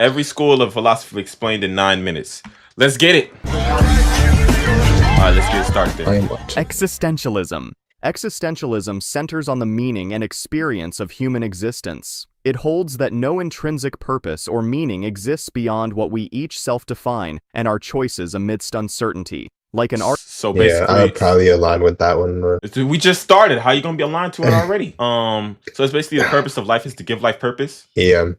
Every school of philosophy explained in 9 minutes. Let's get it. All right, let's get started then. Existentialism. Existentialism centers on the meaning and experience of human existence. It holds that no intrinsic purpose or meaning exists beyond what we each self-define and our choices amidst uncertainty. Like an art. So basically, I would probably align with that one more. we just started. How you gonna be aligned to it already? So it's basically the purpose of life is to give life purpose. Yeah.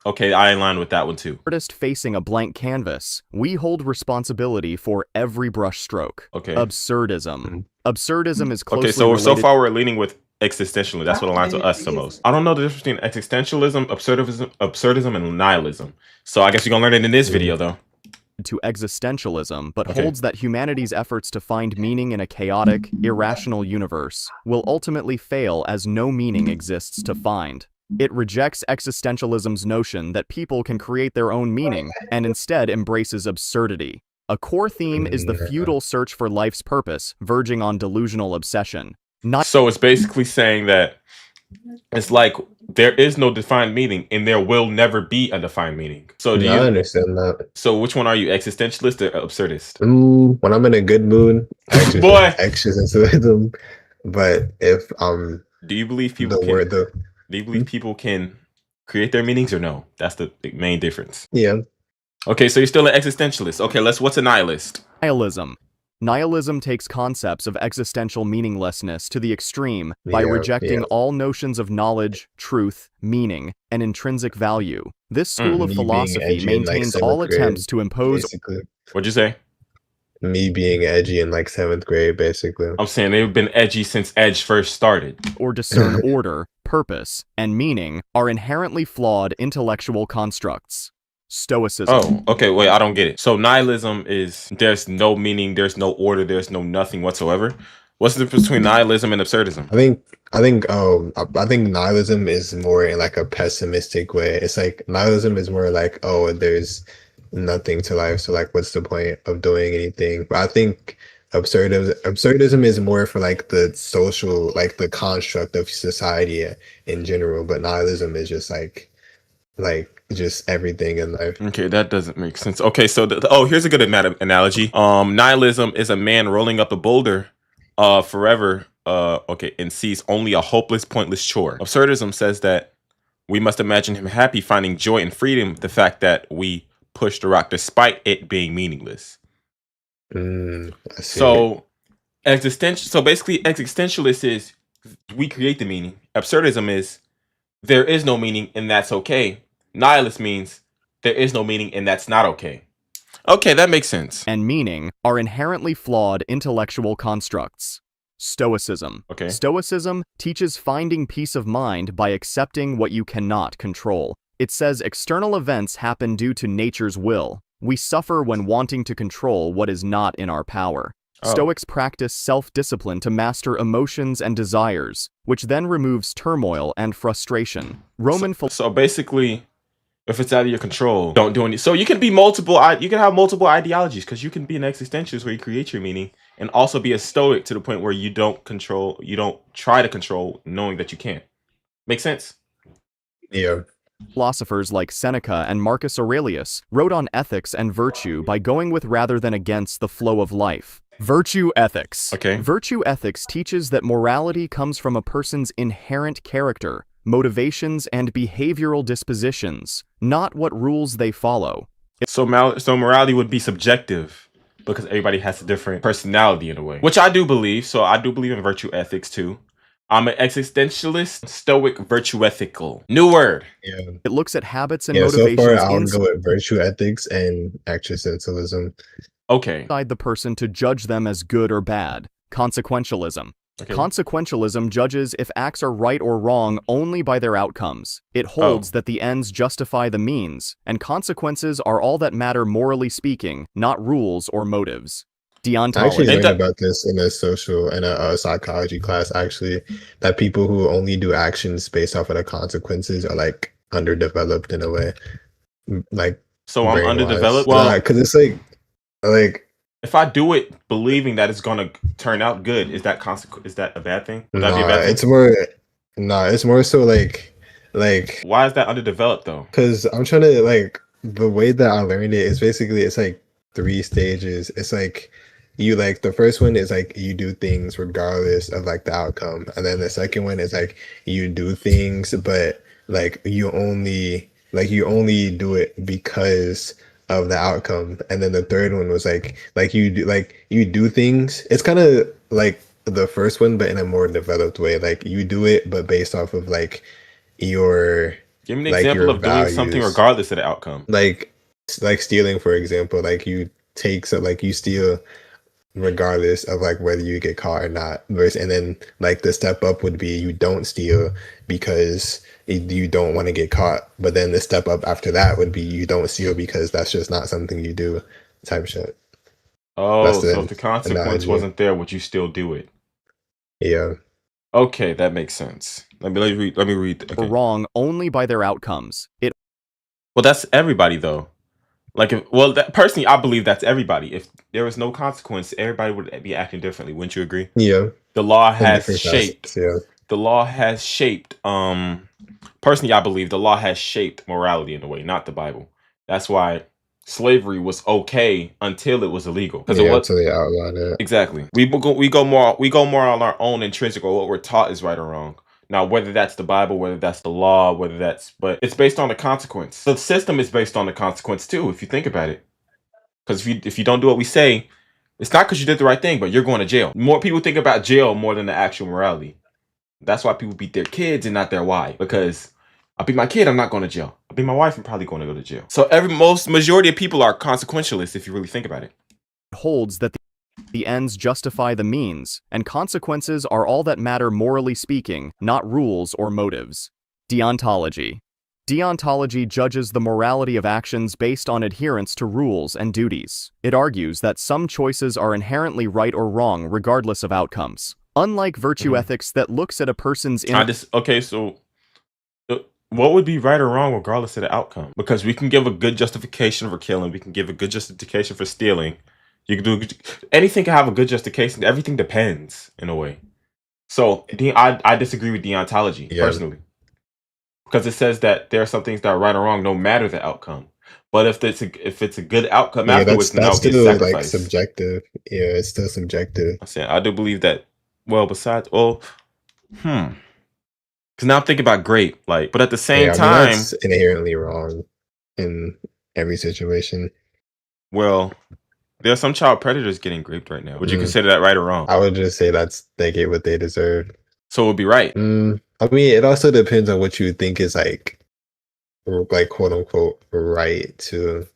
Okay, I align with that one too. Artist facing a blank canvas, we hold responsibility for every brushstroke. Okay. Absurdism. Absurdism is closely Okay, so related. far we're leaning with existentialism. That's what aligns with us the most. I don't know the difference between existentialism, absurdism, and nihilism. So I guess you're gonna learn it in this video though. To existentialism, but holds that humanity's efforts to find meaning in a chaotic, irrational universe will ultimately fail as no meaning exists to find. It rejects existentialism's notion that people can create their own meaning and instead embraces absurdity. A core theme is the futile search for life's purpose, verging on delusional obsession. So it's basically saying that it's like there is no defined meaning and there will never be a defined meaning. So do you I understand that. So which one are you, existentialist or absurdist? When I'm in a good mood, I choose Boy. existentialism. But if Do you believe people people can create their meanings or no? That's the main difference. Yeah. Okay, so you're still an existentialist. Okay, what's a nihilist? Nihilism. Nihilism takes concepts of existential meaninglessness to the extreme by rejecting all notions of knowledge, truth, meaning, and intrinsic value. This school of philosophy maintains all attempts to impose... Basically. What'd you say? Me being edgy in like 7th grade, basically. I'm saying they've been edgy since Edge first started. Or discern order, purpose, and meaning are inherently flawed intellectual constructs. Stoicism. Oh, okay, wait, I don't get it. So nihilism is there's no meaning, there's no order, there's no nothing whatsoever. What's the difference between nihilism and absurdism? I think nihilism is more in like a pessimistic way. It's like nihilism is more like, oh, there's nothing to life, so like what's the point of doing anything? But I think absurdism is more for like the social, like the construct of society in general, but nihilism is just like just everything in life. Okay, that doesn't make sense. Okay, so here's a good analogy. Nihilism is a man rolling up a boulder forever and sees only a hopeless, pointless chore. Absurdism says that we must imagine him happy, finding joy and freedom, the fact that we push the rock despite it being meaningless. So basically existentialist is we create the meaning. Absurdism is there is no meaning and that's okay. Nihilist means there is no meaning and that's not okay. Okay, that makes sense. And meaning are inherently flawed intellectual constructs. Stoicism. Okay. Stoicism teaches finding peace of mind by accepting what you cannot control. It says external events happen due to nature's will. We suffer when wanting to control what is not in our power. Stoics practice self-discipline to master emotions and desires, which then removes turmoil and frustration. So basically, if it's out of your control, don't do any. So you can be you can have multiple ideologies because you can be an existentialist where you create your meaning and also be a stoic to the point where you don't try to control knowing that you can't. Make sense? Yeah. Philosophers like Seneca and Marcus Aurelius wrote on ethics and virtue by going with rather than against the flow of life. Virtue ethics. Okay. Virtue ethics teaches that morality comes from a person's inherent character, motivations, and behavioral dispositions, not what rules they follow. So morality would be subjective because everybody has a different personality in a way, which I do believe. So I do believe in virtue ethics too. I'm an existentialist, stoic, virtue ethical. New word. Yeah. It looks at habits and motivations so far I'll go with virtue ethics and existentialism. Okay. Inside the person to judge them as good or bad. Consequentialism. Okay. Consequentialism judges if acts are right or wrong only by their outcomes. It holds that the ends justify the means, and consequences are all that matter morally speaking, not rules or motives. Deontology. I actually learned about this in a psychology class, actually, that people who only do actions based off of the consequences are like underdeveloped in a way. Like, so I'm underdeveloped? Well, because it's like if I do it believing that it's gonna turn out good, is that a bad thing? Would that be a bad thing? It's more so like why is that underdeveloped though? Because I'm trying to the way that I learned it is basically it's like three stages. It's like you like the first one is like you do things regardless of like the outcome. And then the second one is like you do things but like you only do it because of the outcome. And then the third one was like you do things. It's kind of like the first one but in a more developed way. Like you do it but based off of your Give me an like example your of doing something values, regardless of the outcome. like stealing, for example. Like you steal regardless of like whether you get caught or not. And then like the step up would be you don't steal because you don't want to get caught. But then the step up after that would be you don't steal because that's just not something you do, type shit. That's Oh, so if the the consequence analogy. wasn't there, would you still do it? Yeah. Okay, that makes sense. Let me read. Or Okay. wrong only by their outcomes. It Well, that's everybody though. Like, personally, I believe that's everybody. If there was no consequence, everybody would be acting differently. Wouldn't you agree? Yeah. The law In has different shaped. facets. Yeah. The law has shaped. Personally, I believe the law has shaped morality in a way, not the Bible. That's why slavery was okay until it was illegal. Because it Yeah, was until they outlawed it. exactly. We go more on our own intrinsic or what we're taught is right or wrong. Now, whether that's the Bible, whether that's the law, but it's based on the consequence. The system is based on the consequence too, if you think about it. Because if you don't do what we say, it's not because you did the right thing, but you're going to jail. More people think about jail more than the actual morality. That's why people beat their kids and not their wife. Because I beat my kid, I'm not going to jail. I beat my wife, I'm probably going to go to jail. So majority of people are consequentialists if you really think about it. holds that the ends justify the means, and consequences are all that matter morally speaking, not rules or motives. Deontology. Deontology judges the morality of actions based on adherence to rules and duties. It argues that some choices are inherently right or wrong regardless of outcomes. Unlike virtue ethics that looks at a person's So what would be right or wrong regardless of the outcome? Because we can give a good justification for killing, we can give a good justification for stealing. You can do anything can have a good justification. Everything depends in a way. So I disagree with deontology personally, because it says that there are some things that are right or wrong no matter the outcome. But if it's a good outcome afterwards, then That's that'll be a still like sacrifice. subjective. Yeah, it's still subjective. I do believe that. Well, besides, because now I'm thinking about grape, but at the same time, that's inherently wrong in every situation. well, there are some child predators getting raped right now. Would you consider that right or wrong? I would just say they get what they deserve. So it would be right. I mean, it also depends on what you think is like quote unquote right too.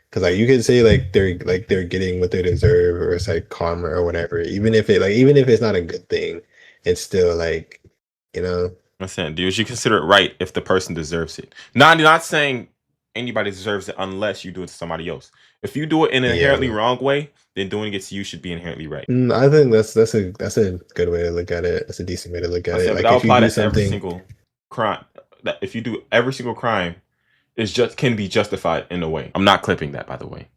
Because you could say they're getting what they deserve, or it's like karma or whatever. Even if it's not a good thing, it's still I'm saying, dude, you consider it right if the person deserves it. Not saying anybody deserves it unless you do it to somebody else. If you do it in an inherently wrong way, then doing it to you should be inherently right. I think that's a good way to look at it. That's a decent way to look at it. Like if you do something, every single crime, that if you do every single crime, can be justified in a way. I'm not clipping that, by the way.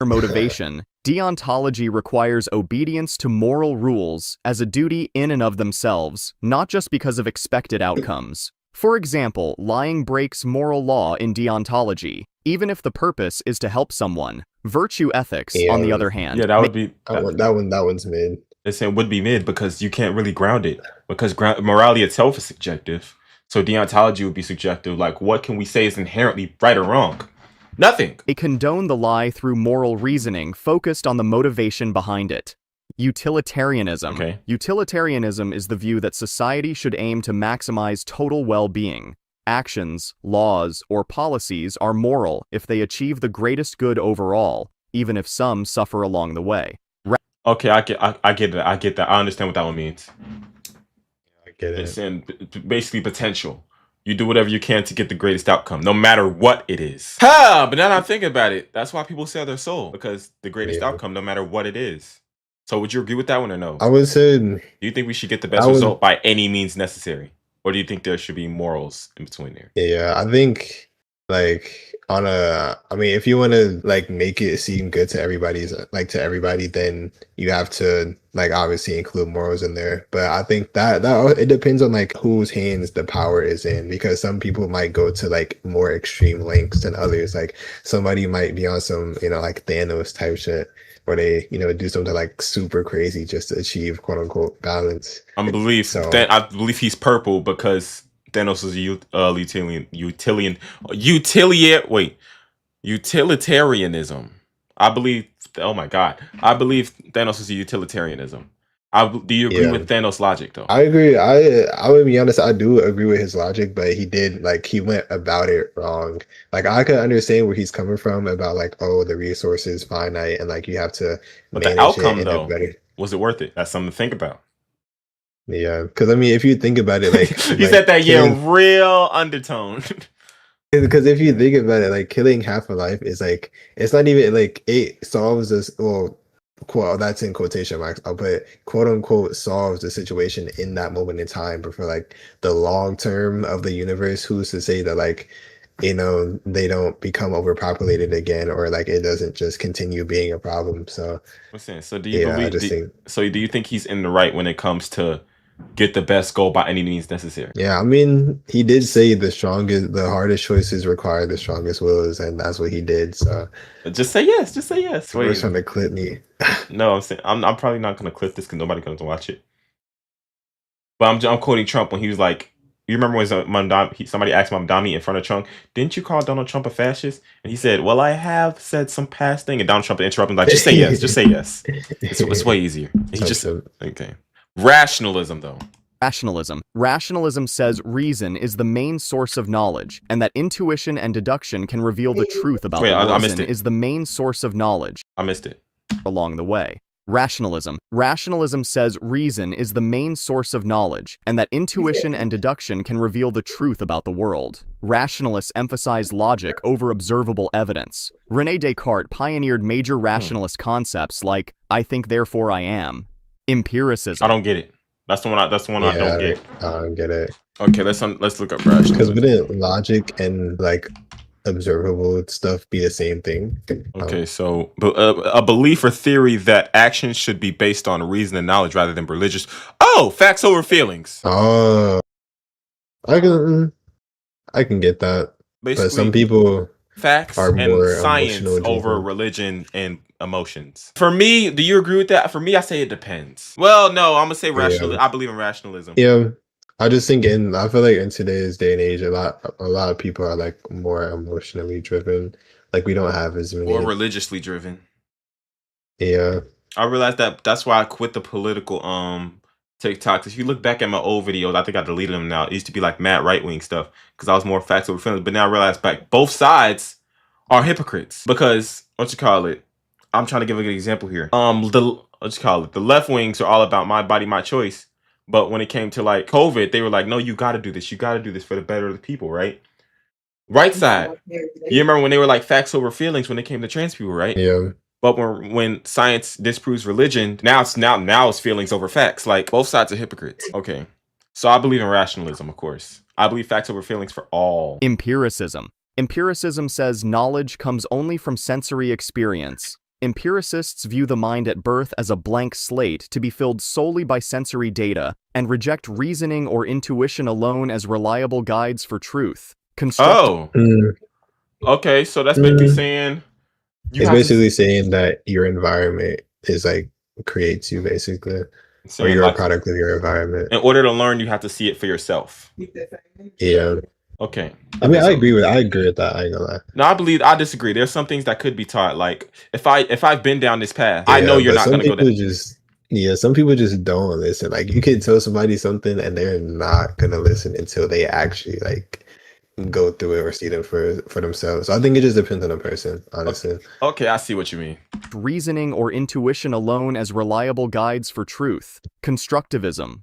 Motivation. Deontology requires obedience to moral rules as a duty in and of themselves, not just because of expected outcomes. For example, lying breaks moral law in deontology, even if the purpose is to help someone. Virtue ethics, on the other hand, that would be that one's mid. It's saying would be mid because you can't really ground it, because morality itself is subjective. So deontology would be subjective. Like, what can we say is inherently right or wrong? Nothing. They condone the lie through moral reasoning focused on the motivation behind it. Utilitarianism. Okay. Utilitarianism is the view that society should aim to maximize total well-being. Actions, laws, or policies are moral if they achieve the greatest good overall, even if some suffer along the way. Okay, I get that. I get that. I understand what that one means. I get it. It's in basically potential. You do whatever you can to get the greatest outcome, no matter what it is. But now that I'm thinking about it, that's why people sell their soul, because the greatest outcome, no matter what it is. So would you agree with that one or no? I would say. Do you think we should get the best result by any means necessary? Or do you think there should be morals in between there? Yeah, I think on a, I mean, if you want to like make it seem good to everybody, then you have to like obviously include morals in there. But I think that it depends on like whose hands the power is in, because some people might go to like more extreme lengths than others. Like somebody might be on some, like Thanos type shit where they, do something like super crazy just to achieve quote unquote balance. So I believe he's purple because Thanos is utilitarianism. I believe. Oh my God, I believe Thanos is a utilitarianism. Do you agree yeah. with Thanos' logic though? I agree. I would be honest, I do agree with his logic, but he went about it wrong. Like I could understand where he's coming from about like, oh, the resource is finite and like you have to But the manage outcome it in a though, better. was it worth it? That's something to think about. Yeah, because I mean, if you think about it, like You said that, real undertone. because if you think about it, like killing half a life is like it's not even like it solves this. Well, quote that's in quotation marks. I'll put quote unquote solves the situation in that moment in time, but for like the long term of the universe, who's to say that like they don't become overpopulated again, or like it doesn't just continue being a problem. So So do you I just think. So do you think he's in the right when it comes to get the best goal by any means necessary? Yeah, I mean, he did say the hardest choices require the strongest wills, and that's what he did. So Just say yes. Just say yes. we're trying to clip me. No, I'm saying I'm probably not gonna clip this because nobody's going to watch it. But I'm quoting Trump when he was like, you remember when somebody asked Mamdani in front of Trump, didn't you call Donald Trump a fascist? And he said, well, I have said some past thing. And Donald Trump interrupted him like, just say yes. Just say yes. It's way easier. He just okay. Rationalism though. Rationalism says reason is the main source of knowledge, and that intuition and deduction can reveal the truth about the world. I missed Reason it. is the main source of knowledge. I missed it. Along the way. Rationalism says reason is the main source of knowledge, and that intuition and deduction can reveal the truth about the world. Rationalists emphasize logic over observable evidence. René Descartes pioneered major rationalist concepts like, I think therefore I am. Empiricism. I don't get it. That's the one I don't get. I don't get it. Okay, let's look up rationalism. Because wouldn't logic and like observable stuff be the same thing? Okay, so a belief or theory that actions should be based on reason and knowledge rather than religious. Oh, facts over feelings. Oh, I can get that. Basically, but some people facts are and more science over religion and emotions. For me, do you agree with that? For me, I say it depends. Well, no, I'm gonna say rational. I believe in rationalism. Yeah, I just think I feel like in today's day and age, a lot of people are like more emotionally driven. Like we don't have as many. Or religiously driven. Yeah. I realized that's why I quit the political TikToks. If you look back at my old videos, I think I deleted them now. It used to be like mad right wing stuff because I was more facts over feelings. But now I realize both sides are hypocrites because I'm trying to give a good example here. The left wings are all about my body, my choice. But when it came to like COVID, they were like, no, you got to do this. You got to do this for the better of the people, right? Right side. You remember when they were like facts over feelings when it came to trans people, right? Yeah. But when science disproves religion, now it's feelings over facts. Like both sides are hypocrites. Okay. So I believe in rationalism, of course. I believe facts over feelings for all. Empiricism says knowledge comes only from sensory experience. Empiricists view the mind at birth as a blank slate to be filled solely by sensory data and reject reasoning or intuition alone as reliable guides for truth. Okay, so that's basically saying it's basically saying that your environment is like creates you basically, or you're a product of your environment. In order to learn, you have to see it for yourself. Yeah. Okay. I mean, I agree with that. I ain't gonna lie. No, I disagree. There's some things that could be taught. Like if I've been down this path, I know you're not gonna go there. Some people just don't listen. Like you can tell somebody something and they're not gonna listen until they actually like go through it or see them for themselves. So I think it just depends on the person, honestly. Okay, I see what you mean. Reasoning or intuition alone as reliable guides for truth. Constructivism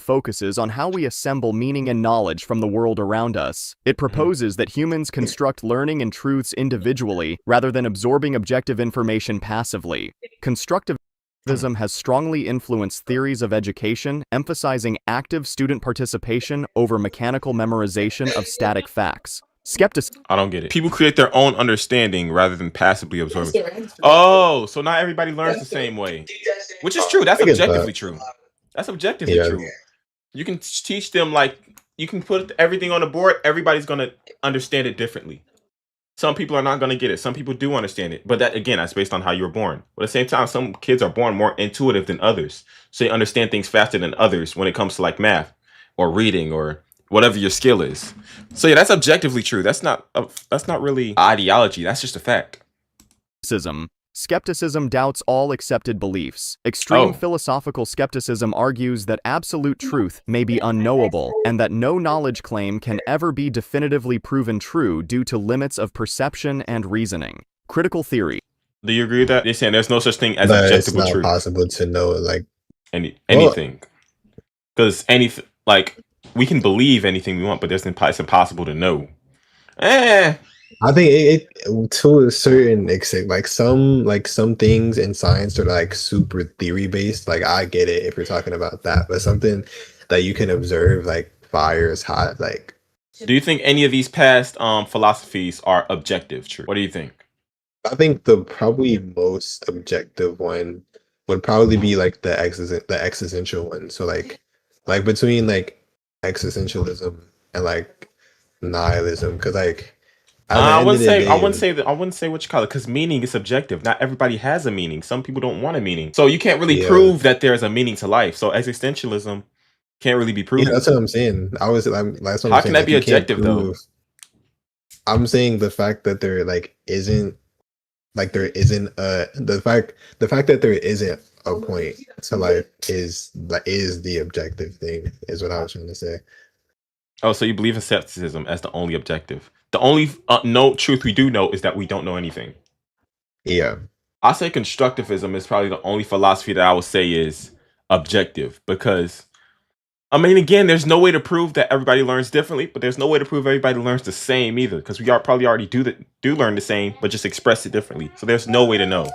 focuses on how we assemble meaning and knowledge from the world around us. It proposes that humans construct learning and truths individually rather than absorbing objective information passively. Constructivism has strongly influenced theories of education, emphasizing active student participation over mechanical memorization of static facts. Skepticism. I don't get it. People create their own understanding rather than passively absorbing. Oh, so not everybody learns the same way, which is true. That's I get objectively that. true. That's objectively Yeah. true. You can teach them, like, you can put everything on the board. Everybody's gonna understand it differently. Some people are not gonna get it. Some people do understand it, but that again, that's based on how you were born. But at the same time, some kids are born more intuitive than others, so they understand things faster than others when it comes to like math or reading or whatever your skill is. So yeah, that's objectively true. That's not really ideology. That's just a fact. Skepticism doubts all accepted beliefs. Extreme Oh. philosophical skepticism argues that absolute truth may be unknowable, and that no knowledge claim can ever be definitively proven true due to limits of perception and reasoning. Critical theory. Do you agree with that? They're saying there's no such thing as But it's objective not truth. possible to know, like, Anything, because anything, like, we can believe anything we want, but it's impossible to know. I think it to a certain extent, like some things in science are like super theory based. Like I get it if you're talking about that, but something that you can observe, like fire is hot, like Do you think any of these past philosophies are objective true? What do you think? I think the probably most objective one would probably be like the existential one. So like between like existentialism and like nihilism, because like at the I end wouldn't of the say I day- wouldn't say that I wouldn't say what you call it, because meaning is subjective. Not everybody has a meaning. Some people don't want a meaning, so you can't really Yeah. prove that there's a meaning to life. So existentialism can't really be Yeah, proven. that's what I'm saying. That's what I'm How saying. can that Like, be you can't objective, though? prove- I'm saying the fact that there like isn't like there isn't the fact that there isn't a point to life is the objective thing, is what I was trying to say. Oh, so you believe in skepticism as the only objective? The only no truth we do know is that we don't know anything. Yeah. I say constructivism is probably the only philosophy that I would say is objective, because I mean, again, there's no way to prove that everybody learns differently, but there's no way to prove everybody learns the same either, because we are probably already do learn the same, but just express it differently. So there's no way to know.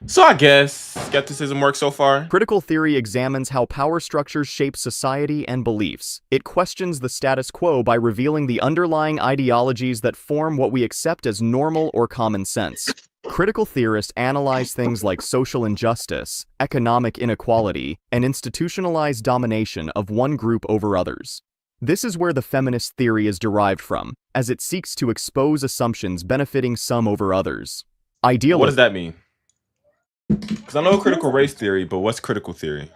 So I guess skepticism works so far. Critical theory examines how power structures shape society and beliefs. It questions the status quo by revealing the underlying ideologies that form what we accept as normal or common sense. Critical theorists analyze things like social injustice, economic inequality, and institutionalized domination of one group over others. This is where the feminist theory is derived from, as it seeks to expose assumptions benefiting some over others. What does that mean? Because I know critical race theory, but what's critical theory?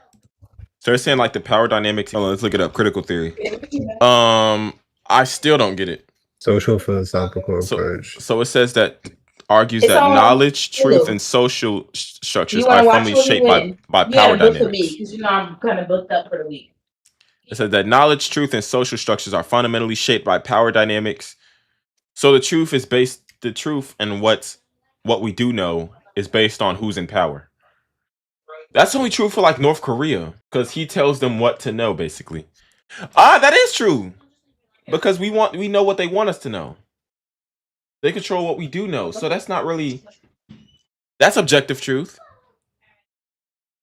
So they're saying like the power dynamics. Hold on, let's look it up. Critical theory. I still don't get it. Social philosophical So, approach. so it says that argues It's that on knowledge, truth, Hulu. and social structures You are want to watch firmly what shaped you by, win? by You power gotta book for me dynamics. because you know I'm kind of booked up for the week. It says that knowledge, truth, and social structures are fundamentally shaped by power dynamics. So the truth and what we do know is based on who's in power. That's only true for like North Korea, because he tells them what to know, basically. That is true. Because we know what they want us to know. They control what we do know. So that's objective truth.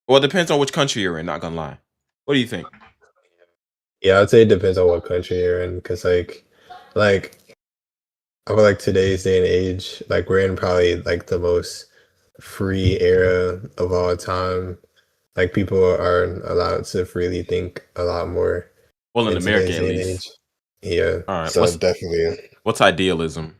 Well, it depends on which country you're in, not gonna lie. What do you think? Yeah, I'd say it depends on what country you're in, because like I feel like today's day and age, like we're in probably like the most free era of all time. Like people are allowed to freely think a lot more. Well, in America today's at day and least. age. Yeah. All right, So what's- definitely. What's idealism?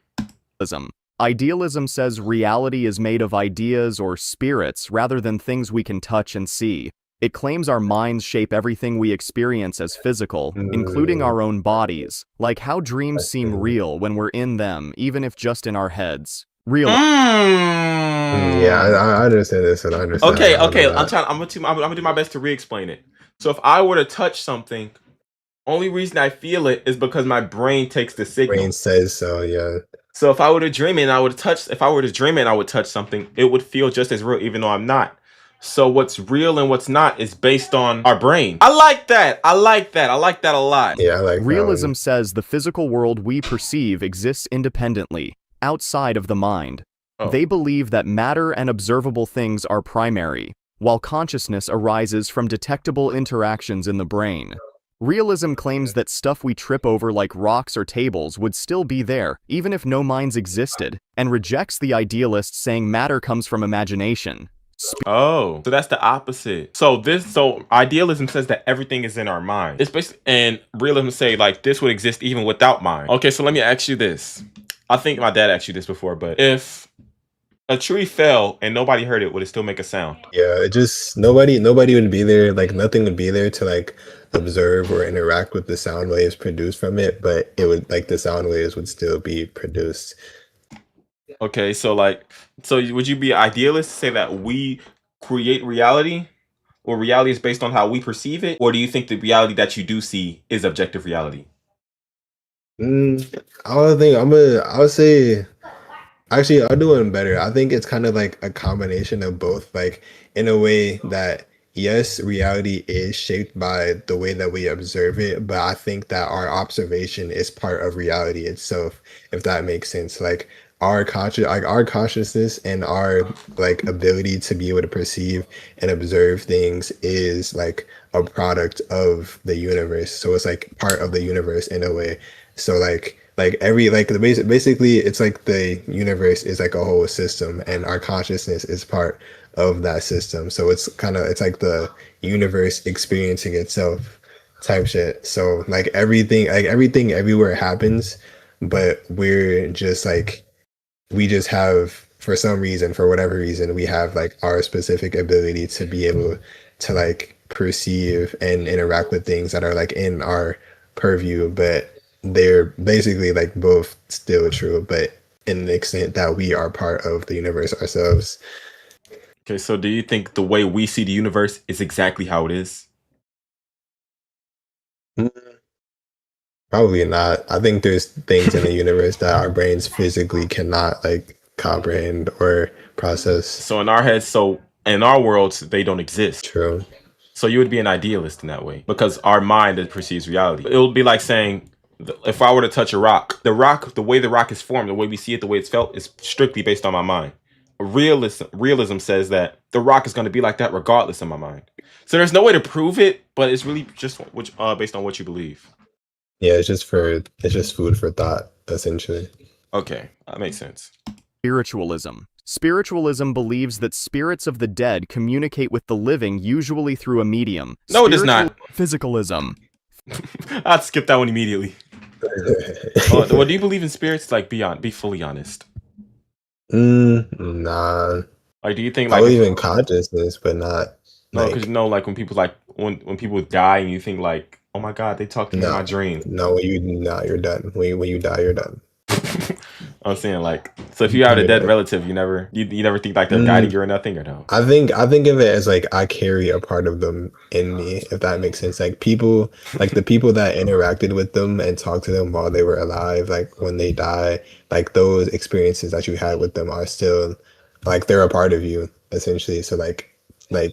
Idealism says reality is made of ideas or spirits rather than things we can touch and see. It claims our minds shape everything we experience as physical, including our own bodies, like how dreams seem real when we're in them, even if just in our heads. Real. Yeah, I understand this, and I understand. Okay, all of okay. that. I'm gonna do my best to re-explain it. So if I were to touch something, only reason I feel it is because my brain takes the signal. Brain says so. Yeah. So if I were to dream it, and I would touch. If I were to dream it, and I would touch something, it would feel just as real, even though I'm not. So what's real and what's not is based on our brain. I like that. I like that a lot. Yeah, I like that Realism one. says the physical world we perceive exists independently, outside of the mind. Oh. They believe that matter and observable things are primary, while consciousness arises from detectable interactions in the brain. Realism claims that stuff we trip over like rocks or tables would still be there, even if no minds existed, and rejects the idealists saying matter comes from imagination. Oh, so that's the opposite. So idealism says that everything is in our mind. It's basically, and realism say like this would exist even without mind. Okay, so let me ask you this. I think my dad asked you this before, but if a tree fell and nobody heard it, would it still make a sound? Yeah, it just nobody would be there, like nothing would be there to like observe or interact with the sound waves produced from it, but it would like the sound waves would still be produced. Okay, so would you be idealist to say that we create reality, or reality is based on how we perceive it, or do you think the reality that you do see is objective reality? I would say actually I'll do one better. I think it's kind of like a combination of both, like in a way that yes, reality is shaped by the way that we observe it, but I think that our observation is part of reality itself, if that makes sense. Like our consciousness and our like ability to be able to perceive and observe things is like a product of the universe. So it's like part of the universe in a way. So like every like the basically it's like the universe is like a whole system and our consciousness is part of that system. So it's like the universe experiencing itself type shit. So like everything everywhere happens, but we're just like we just have for some reason, for whatever reason, we have like our specific ability to be able to like perceive and interact with things that are like in our purview, but they're basically like both still true, but in the extent that we are part of the universe ourselves. Okay, so do you think the way we see the universe is exactly how it is? Mm, Probably not. I think there's things in the universe that our brains physically cannot like comprehend or process. So in our heads, so in our worlds, they don't exist. True. So you would be an idealist in that way because our mind that perceives reality. It would be like saying, if I were to touch a rock, the way the rock is formed, the way we see it, the way it's felt, is strictly based on my mind. Realism says that the rock is going to be like that regardless of my mind. So there's no way to prove it, but it's really just based on what you believe. Yeah, it's just food for thought, essentially. Okay, that makes sense. Spiritualism. Spiritualism believes that spirits of the dead communicate with the living, usually through a medium. No, it does not. Physicalism. I'd skip that one immediately. Well, do you believe in spirits? Like, be fully honest. Nah. Like, do you think I like believe in consciousness, but not no? like Because like when people when people die and you think like, oh my god, they talked to me in my dream. no. You're done. When you die, you're done. I'm saying like, so if you have a dead relative, you never think like they're guiding you or nothing, or no? I think of it as like I carry a part of them in me, if that makes sense. Like people, like the people that interacted with them and talked to them while they were alive, like when they die, like those experiences that you had with them are still like they're a part of you essentially. So like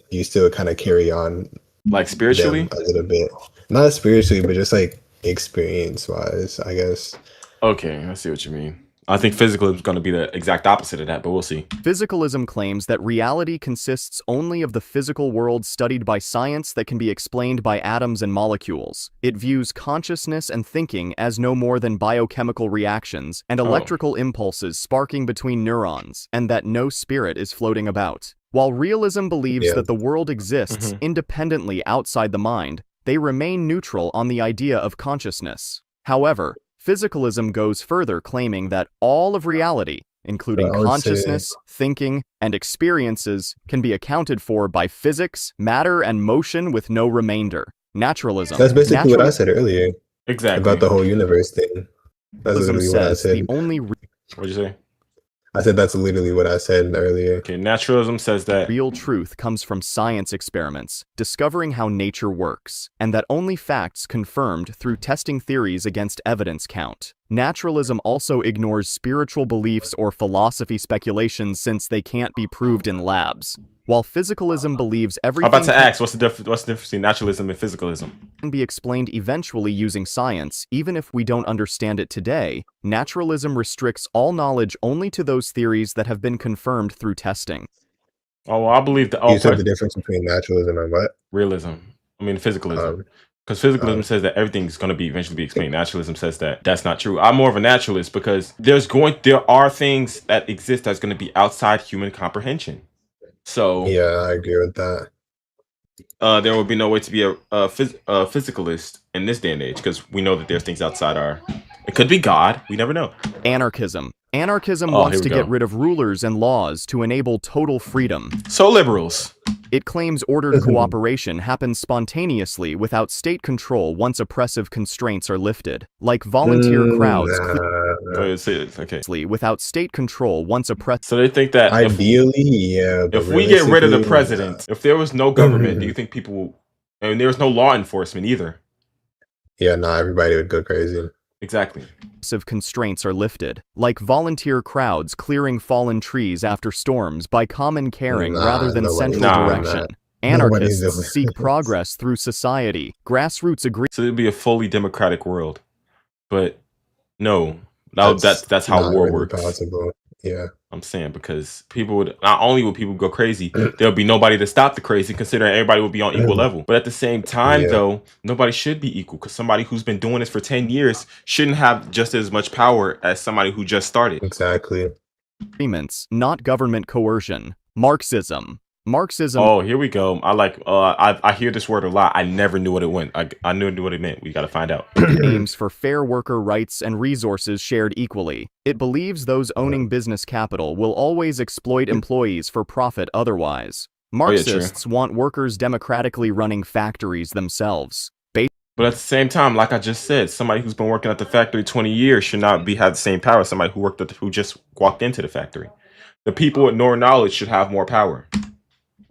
you still kind of carry on Like spiritually? them a little bit, not spiritually, but just like experience wise, I guess. Okay, I see what you mean. I think physical is going to be the exact opposite of that, but we'll see. Physicalism claims that reality consists only of the physical world studied by science that can be explained by atoms and molecules. It views consciousness and thinking as no more than biochemical reactions and electrical impulses sparking between neurons, and that no spirit is floating about. While realism believes that the world exists independently outside the mind, they remain neutral on the idea of consciousness. However, physicalism goes further, claiming that all of reality, including consciousness, thinking, and experiences, can be accounted for by physics, matter, and motion with no remainder. Naturalism. That's basically what I said earlier. Exactly. About the whole universe thing. That's literally what I said. What'd you say? I said that's literally what I said earlier. Okay, naturalism says that real truth comes from science experiments, discovering how nature works, and that only facts confirmed through testing theories against evidence count. Naturalism also ignores spiritual beliefs or philosophy speculations since they can't be proved in labs. While physicalism believes everything I'm about to ask, what's the difference between naturalism and physicalism? Can be explained eventually using science, even if we don't understand it today, naturalism restricts all knowledge only to those theories that have been confirmed through testing. Oh, well, I believe You said the difference between naturalism and what? Realism. I mean, physicalism. Because physicalism says that everything's going to be eventually be explained. Naturalism says that that's not true. I'm more of a naturalist because there are things that exist that's going to be outside human comprehension. So Yeah, I agree with that. there will be no way to be a physicalist in this day and age because we know that there's things outside our. It could be God. We never know. Anarchism. Anarchism Oh, wants here we to get go. rid of rulers and laws to enable total freedom. So liberals. It claims ordered cooperation happens spontaneously without state control once oppressive constraints are lifted, like volunteer crowds Okay. without state control once oppressive. So they think that Ideally, yeah. But if we get rid of the realistically, president, if there was no government, do you think people will? And there was no law enforcement either. yeah, no, everybody would go crazy. Exactly. Constraints are lifted, like volunteer crowds clearing fallen trees after storms by common caring Nah, rather than nobody's central doing direction. that. Nobody's doing Anarchists seek that. progress through society. Grassroots agree. So it'd be a fully democratic world, but no, that's how not war really works. possible. Yeah, I'm saying because people would not only would people go crazy, there'll be nobody to stop the crazy, considering everybody will be on equal level. But at the same time, Yeah. though, nobody should be equal because somebody who's been doing this for 10 years shouldn't have just as much power as somebody who just started. exactly. Agreements, not government coercion. Marxism. Marxism Oh, here we go. I hear this word a lot. I never knew what it meant. I knew what it meant. We got to find out. aims for fair worker rights and resources shared equally. It believes those owning business capital will always exploit employees for profit otherwise. yeah, true. Marxists want workers democratically running factories themselves. But at the same time, like I just said, somebody who's been working at the factory 20 years should not have the same power as somebody who just walked into the factory. The people with more knowledge should have more power.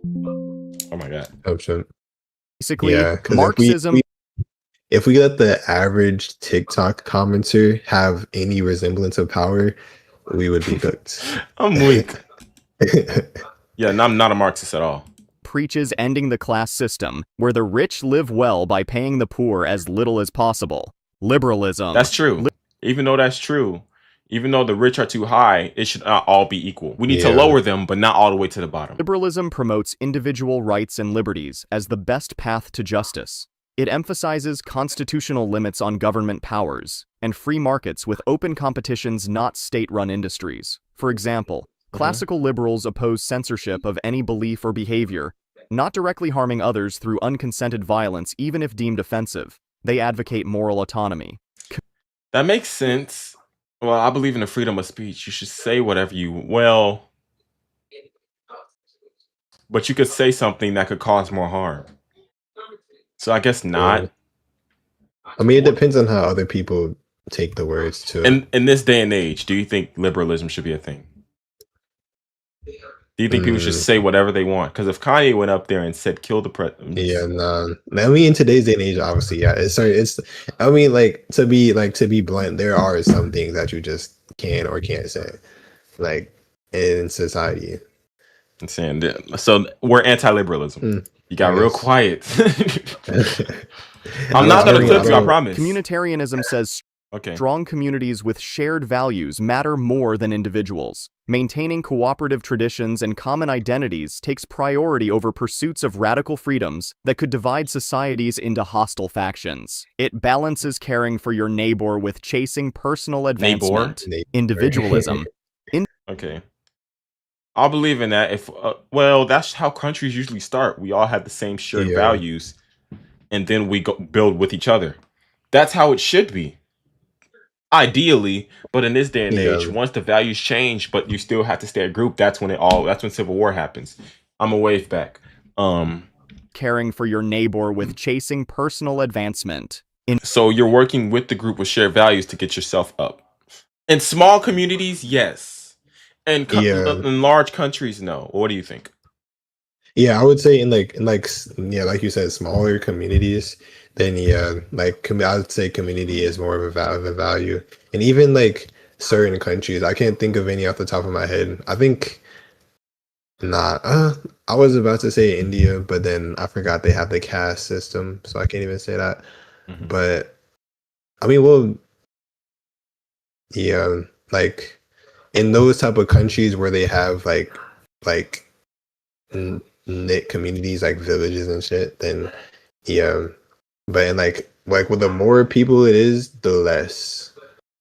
Oh my god. Option. Basically, Yeah, because Marxism if we let the average TikTok commenter have any resemblance of power, we would be cooked. I'm weak. Yeah, and I'm not a Marxist at all. preaches ending the class system, where the rich live well by paying the poor as little as possible. Liberalism. That's true. Even though that's true, even though the rich are too high, it should not all be equal. We need to Yeah. lower them, but not all the way to the bottom. Liberalism promotes individual rights and liberties as the best path to justice. It emphasizes constitutional limits on government powers and free markets with open competitions, not state-run industries. For example, classical liberals oppose censorship of any belief or behavior, not directly harming others through unconsented violence even if deemed offensive. They advocate moral autonomy. That makes sense. Well, I believe in the freedom of speech. You should say whatever but you could say something that could cause more harm. So I guess not. I mean, it depends on how other people take the words too. In this day and age, do you think liberalism should be a thing? Do you think people should say whatever they want? Because if Kanye went up there and said "kill the president," Yeah, no. I mean, in today's day and age, obviously, yeah. It's. I mean, to be blunt, there are some things that you just can or can't say, like in society. I'm saying that. So we're anti-liberalism. You got I real guess. quiet. I'm not gonna clip you, I promise. Communitarianism says Okay. strong communities with shared values matter more than individuals. Maintaining cooperative traditions and common identities takes priority over pursuits of radical freedoms that could divide societies into hostile factions. It balances caring for your neighbor with chasing personal advancement. Individualism. Okay. I'll believe in that. If that's how countries usually start. We all have the same shared Yeah. values, and then we go build with each other. That's how it should be, ideally. But in this day and age, Yeah. once the values change, but you still have to stay a group, that's when civil war happens. I'm a wave back. Caring for your neighbor with chasing personal advancement. So you're working with the group with shared values to get yourself up. In small communities, yes. And Yeah. in large countries, no. What do you think? Yeah, I would say in like like you said, smaller communities, then I would say community is more of a value. And even like certain countries, I can't think of any off the top of my head. I think not. I was about to say India, but then I forgot they have the caste system, so I can't even say that. Mhm. But I mean, well, yeah, like in those type of countries where they have like knit communities like villages and shit, then yeah, but in like with the more people it is, the less.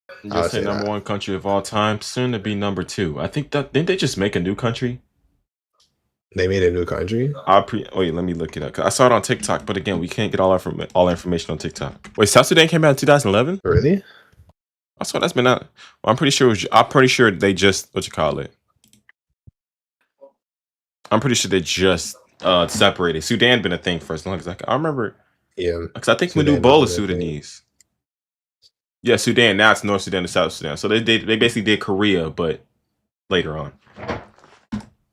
I You'll would say say number that. one country of all time, soon to be number two. I think that didn't they just make a new country? They made a new country. Wait, let me look it up. 'Cause I saw it on TikTok, but again, we can't get all information on TikTok. Wait, South Sudan came out in 2011. Really? I saw that's been out. Well, I'm pretty sure. I'm pretty sure they just what you call it. I'm pretty sure they just separated. Sudan been a thing for as long as I remember. Yeah. Because I think Sudan Manu has is been a thing. Sudanese. Yeah, Sudan. Now it's North Sudan and South Sudan. So they basically did Korea, but later on.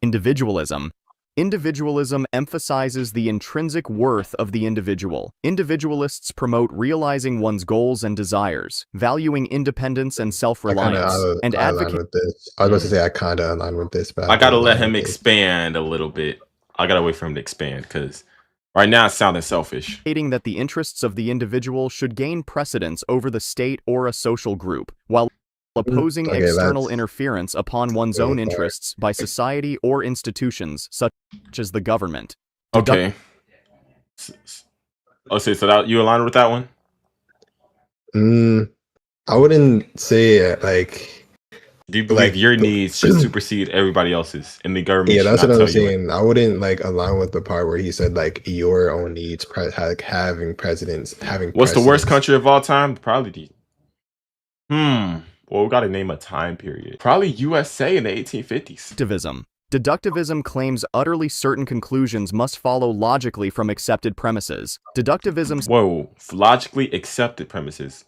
Individualism. Individualism emphasizes the intrinsic worth of the individual. Individualists promote realizing one's goals and desires, valuing independence and I kind self-reliance, of and I align advocating with this. I was about to say I kind of align with this, but I gotta don't let align him with this. expand a little bit. I gotta wait for him to expand because right now it's sounding selfish. that the interests of the individual should gain precedence over the state or a social group, while opposing Okay, external that's interference upon one's really own far. interests by society or institutions such as the government. Okay. Oh, so that you align with that one? I wouldn't say like Do you believe like your needs should supersede everybody else's, and the government yeah, should that's not what I'm tell you what? saying. I wouldn't like align with the part where he said like your own needs, like having What's the worst precedence. country of all time? Probably the. Well, we got to name a time period. Probably USA in the 1850s. Deductivism. Deductivism claims utterly certain conclusions must follow logically from accepted premises. Deductivism Whoa, logically accepted premises.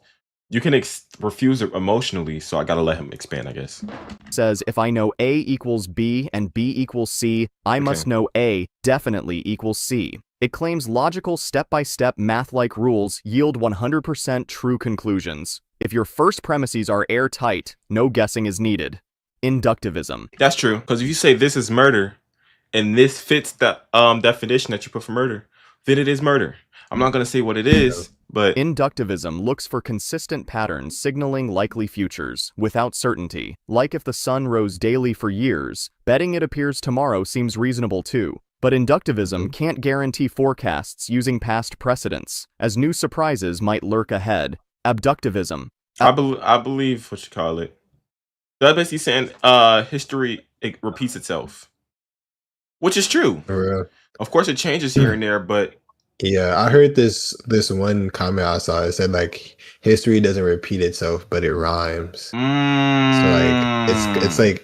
You can refuse it emotionally, so I gotta let him expand, I guess. says if I know A equals B and B equals C, I must Okay. know A definitely equals C. It claims logical step-by-step math-like rules yield 100% true conclusions. If your first premises are airtight, no guessing is needed. Inductivism. That's true, because if you say this is murder, and this fits the definition that you put for murder, then it is murder. I'm not gonna say what it is, but Inductivism looks for consistent patterns signaling likely futures, without certainty. Like if the sun rose daily for years, betting it appears tomorrow seems reasonable too. But inductivism can't guarantee forecasts using past precedents, as new surprises might lurk ahead. Abductivism. I believe what you call it. That's basically saying history it repeats itself, which is true. For real. Of course, it changes here and there, but Yeah, I heard this one comment I saw. It said like history doesn't repeat itself, but it rhymes. So like it's like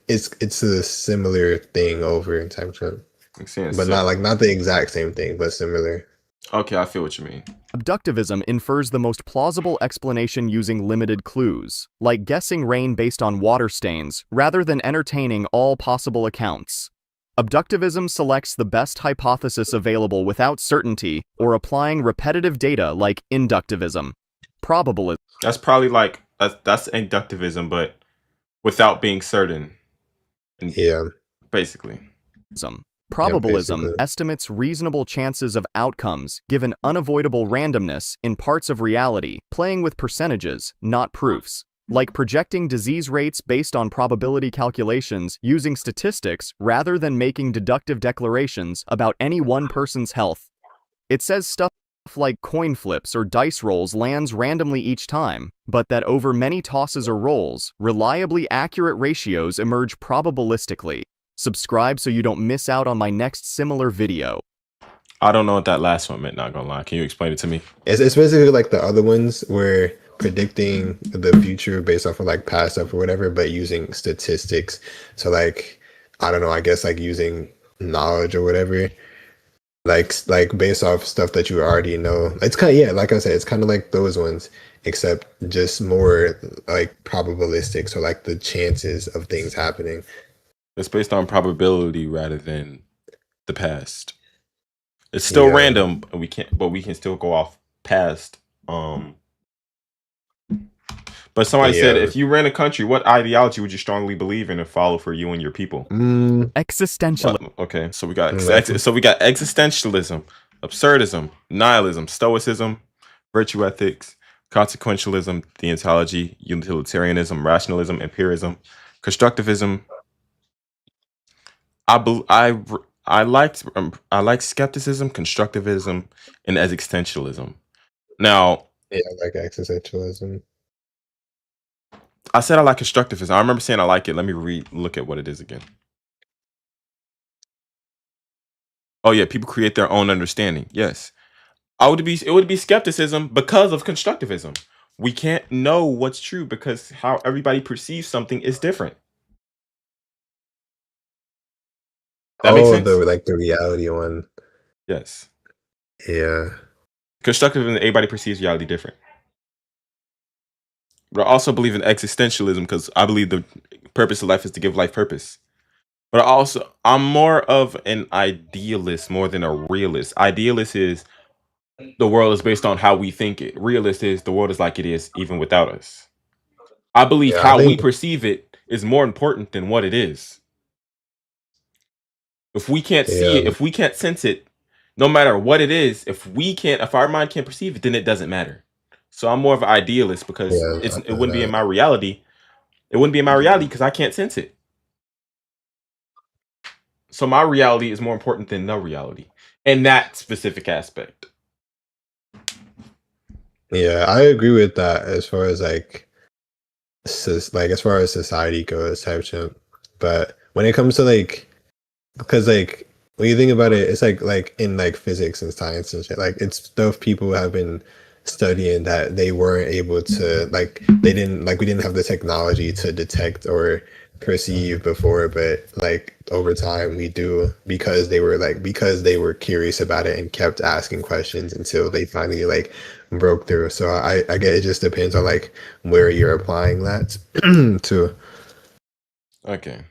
it's a similar thing over in time frame, makes sense. but not the exact same thing, but similar. Okay, I feel what you mean. Abductivism infers the most plausible explanation using limited clues, like guessing rain based on water stains, rather than entertaining all possible accounts. Abductivism selects the best hypothesis available without certainty, or applying repetitive data like inductivism. Probabilism. That's probably like that's inductivism, but without being certain. Yeah. Basically. Probabilism basically. estimates reasonable chances of outcomes given unavoidable randomness in parts of reality, playing with percentages, not proofs. Like projecting disease rates based on probability calculations using statistics rather than making deductive declarations about any one person's health. It says stuff like coin flips or dice rolls lands randomly each time, but that over many tosses or rolls, reliably accurate ratios emerge probabilistically. Subscribe so you don't miss out on my next similar video. I don't know what that last one meant, not gonna lie. Can you explain it to me? It's basically like the other ones where predicting the future based off of like past stuff or whatever, but using statistics. So like I don't know, I guess like using knowledge or whatever. Like based off stuff that you already know. It's kind of yeah, like I said, it's kind of like those ones, except just more like probabilistic. So like the chances of things happening. It's based on probability rather than the past. It's still Yeah. random, and we can still go off past. But somebody said, Yeah. if you ran a country, what ideology would you strongly believe in and follow for you and your people? Existentialism. Well, okay, so we got Mm. so we got existentialism, absurdism, nihilism, stoicism, virtue ethics, consequentialism, deontology, utilitarianism, rationalism, empiricism, constructivism. I like skepticism, constructivism, and existentialism. Now, Yeah, like existentialism. I said I like constructivism. I remember saying I like it. Let me look at what it is again. Oh yeah, people create their own understanding. Yes. It would be skepticism because of constructivism. We can't know what's true because how everybody perceives something is different. That makes Oh, sense? the reality one. Yes. Yeah. Constructivism, everybody perceives reality different. But I also believe in existentialism because I believe the purpose of life is to give life purpose. But I'm more of an idealist more than a realist. Idealist is the world is based on how we think it. Realist is the world is like it is even without us. I believe Yeah, I how we think perceive it is more important than what it is. If we can't see yeah, it, if we can't sense it, no matter what it is, if our mind can't perceive it, then it doesn't matter. So I'm more of an idealist because yeah, I it feel wouldn't be in that. my reality. It wouldn't be in my reality because I can't sense it. So my reality is more important than no reality in that specific aspect. Yeah, I agree with that as far as like as far as society goes, type shit. But when it comes to like, because like when you think about it, it's like in like physics and science and shit. Like it's stuff people have been studying that they weren't able to like we didn't have the technology to detect or perceive before, but like over time we do because they were curious about it and kept asking questions until they finally like broke through. So I get it just depends on like where you're applying that to. Okay.